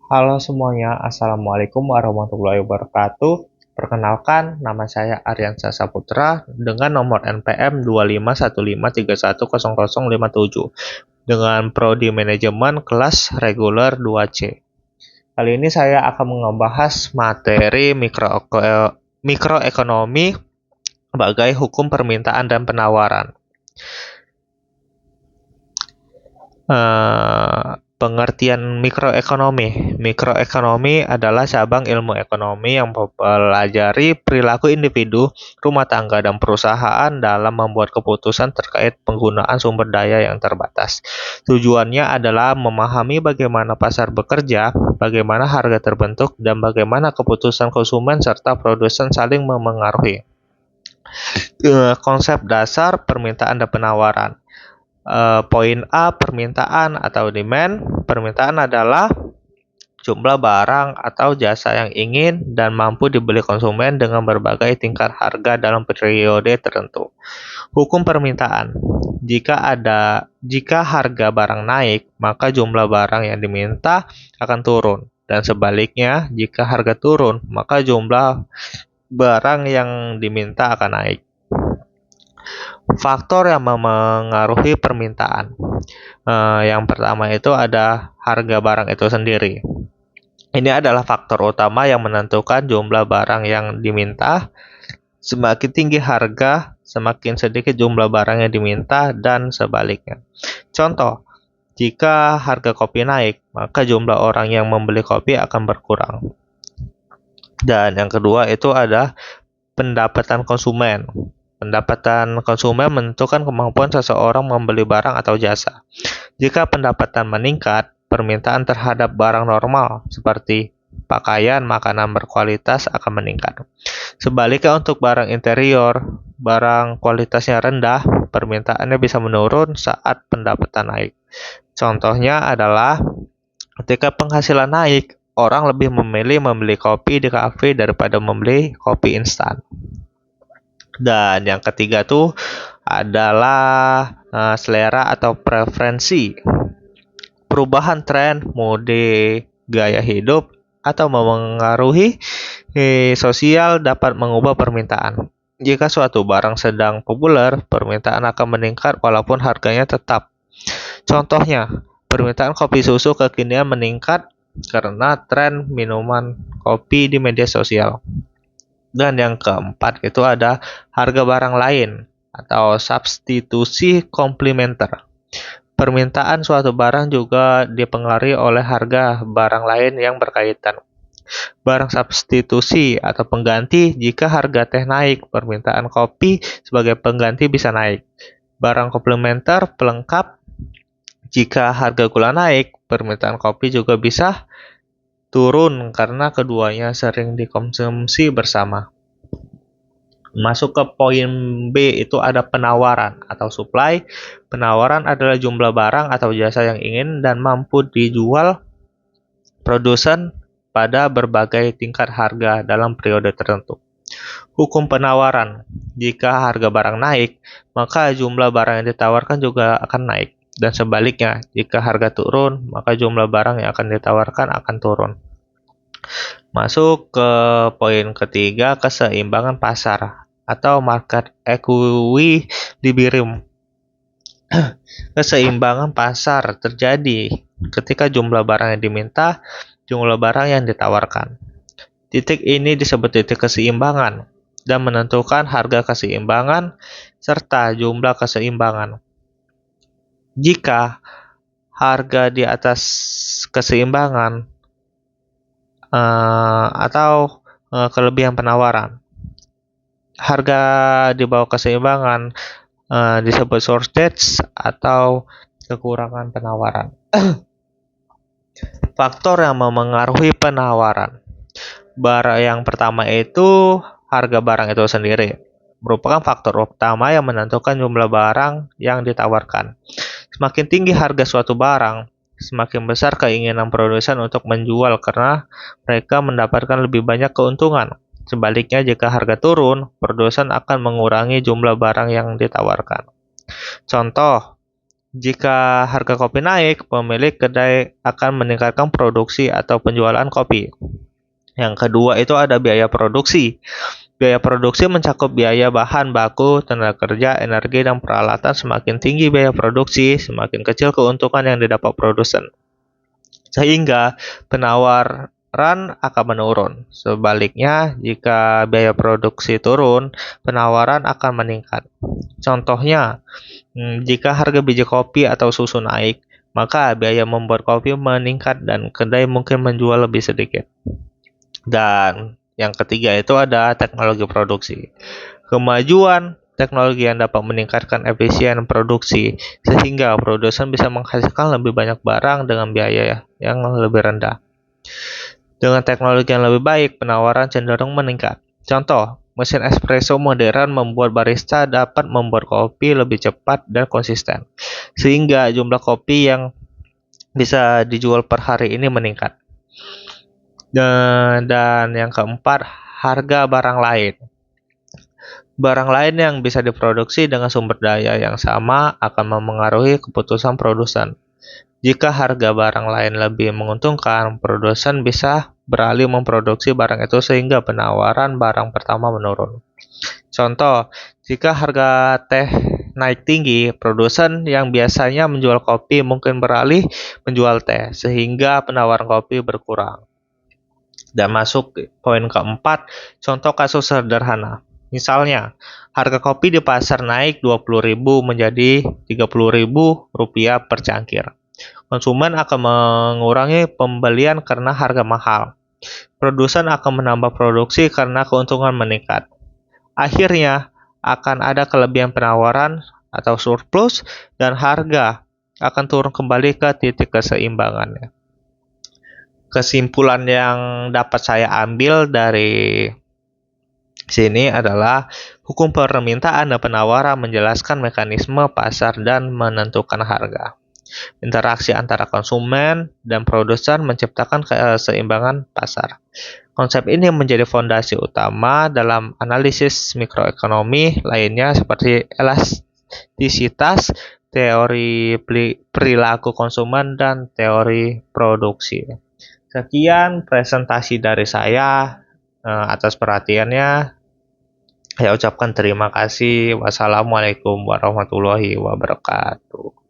Halo semuanya, Assalamualaikum warahmatullahi wabarakatuh. Perkenalkan, nama saya Aryansa Saputra dengan nomor NPM 2515310057 dengan prodi manajemen kelas reguler 2C. Kali ini saya akan membahas materi mikroekonomi sebagai hukum permintaan dan penawaran. Pengertian mikroekonomi. Mikroekonomi adalah cabang ilmu ekonomi yang mempelajari perilaku individu, rumah tangga, dan perusahaan dalam membuat keputusan terkait penggunaan sumber daya yang terbatas. Tujuannya adalah memahami bagaimana pasar bekerja, bagaimana harga terbentuk, dan bagaimana keputusan konsumen serta produsen saling memengaruhi. Konsep dasar permintaan dan penawaran. Poin A, permintaan atau demand. Permintaan adalah jumlah barang atau jasa yang ingin dan mampu dibeli konsumen dengan berbagai tingkat harga dalam periode tertentu. Hukum permintaan. Jika harga barang naik, maka jumlah barang yang diminta akan turun, dan sebaliknya, jika harga turun, maka jumlah barang yang diminta akan naik. Faktor yang memengaruhi permintaan. Yang pertama itu ada harga barang itu sendiri. Ini adalah faktor utama yang menentukan jumlah barang yang diminta. Semakin tinggi harga, semakin sedikit jumlah barang yang diminta, dan sebaliknya. Contoh, jika harga kopi naik, maka jumlah orang yang membeli kopi akan berkurang. Dan yang kedua itu ada pendapatan konsumen. Pendapatan konsumen menentukan kemampuan seseorang membeli barang atau jasa. Jika pendapatan meningkat, permintaan terhadap barang normal seperti pakaian, makanan berkualitas akan meningkat. Sebaliknya untuk barang interior, barang kualitasnya rendah, permintaannya bisa menurun saat pendapatan naik. Contohnya adalah ketika penghasilan naik, orang lebih memilih membeli kopi di kafe daripada membeli kopi instan. Dan yang ketiga tuh adalah selera atau preferensi. Perubahan tren, mode, gaya hidup, atau memengaruhi sosial dapat mengubah permintaan. Jika suatu barang sedang populer, permintaan akan meningkat walaupun harganya tetap. Contohnya, permintaan kopi susu kekinian meningkat karena tren minuman kopi di media sosial. Dan yang keempat itu ada harga barang lain atau substitusi komplementer. Permintaan suatu barang juga dipengaruhi oleh harga barang lain yang berkaitan. Barang substitusi atau pengganti, jika harga teh naik, permintaan kopi sebagai pengganti bisa naik. Barang komplementer, pelengkap, jika harga gula naik, permintaan kopi juga bisa turun karena keduanya sering dikonsumsi bersama. Masuk ke poin B itu ada penawaran atau supply. Penawaran adalah jumlah barang atau jasa yang ingin dan mampu dijual produsen pada berbagai tingkat harga dalam periode tertentu. Hukum penawaran. Jika harga barang naik, maka jumlah barang yang ditawarkan juga akan naik. Dan sebaliknya, jika harga turun, maka jumlah barang yang akan ditawarkan akan turun. Masuk ke poin ketiga, keseimbangan pasar atau market equilibrium. Keseimbangan pasar terjadi ketika jumlah barang yang diminta, jumlah barang yang ditawarkan. Titik ini disebut titik keseimbangan dan menentukan harga keseimbangan serta jumlah keseimbangan. Jika harga di atas keseimbangan atau kelebihan penawaran, harga di bawah keseimbangan disebut shortage atau kekurangan penawaran. Faktor yang memengaruhi penawaran. Yang pertama itu harga barang itu sendiri. Merupakan faktor utama yang menentukan jumlah barang yang ditawarkan. Semakin tinggi harga suatu barang, semakin besar keinginan produsen untuk menjual karena mereka mendapatkan lebih banyak keuntungan. Sebaliknya, jika harga turun, produsen akan mengurangi jumlah barang yang ditawarkan. Contoh, Jika harga kopi naik, pemilik kedai akan meningkatkan produksi atau penjualan kopi. Yang kedua itu ada biaya produksi. Biaya produksi mencakup biaya bahan baku, tenaga kerja, energi, dan peralatan. Semakin tinggi biaya produksi, semakin kecil keuntungan yang didapat produsen. Sehingga penawaran akan menurun. Sebaliknya, jika biaya produksi turun, penawaran akan meningkat. Contohnya, jika harga biji kopi atau susu naik, maka biaya membuat kopi meningkat dan kedai mungkin menjual lebih sedikit. Dan yang ketiga itu ada teknologi produksi. Kemajuan teknologi yang dapat meningkatkan efisien produksi sehingga produsen bisa menghasilkan lebih banyak barang dengan biaya yang lebih rendah. Dengan teknologi yang lebih baik, penawaran cenderung meningkat. Contoh, mesin espresso modern membuat barista dapat membuat kopi lebih cepat dan konsisten, sehingga jumlah kopi yang bisa dijual per hari ini meningkat. Dan yang keempat, harga barang lain. Barang lain yang bisa diproduksi dengan sumber daya yang sama akan memengaruhi keputusan produsen. Jika harga barang lain lebih menguntungkan, produsen bisa beralih memproduksi barang itu sehingga penawaran barang pertama menurun. Contoh, jika harga teh naik tinggi, produsen yang biasanya menjual kopi mungkin beralih menjual teh sehingga penawaran kopi berkurang. Dan masuk poin keempat, contoh kasus sederhana. Misalnya, harga kopi di pasar naik 20.000 menjadi 30.000 rupiah per cangkir. Konsumen akan mengurangi pembelian karena harga mahal. Produsen akan menambah produksi karena keuntungan meningkat. Akhirnya, akan ada kelebihan penawaran atau surplus dan harga akan turun kembali ke titik keseimbangannya. Kesimpulan yang dapat saya ambil dari sini adalah hukum permintaan dan penawaran menjelaskan mekanisme pasar dan menentukan harga. Interaksi antara konsumen dan produsen menciptakan keseimbangan pasar. Konsep ini menjadi fondasi utama dalam analisis mikroekonomi lainnya seperti elastisitas, teori perilaku konsumen, dan teori produksi. Sekian presentasi dari saya. Atas perhatiannya, saya ucapkan terima kasih. Wassalamualaikum warahmatullahi wabarakatuh.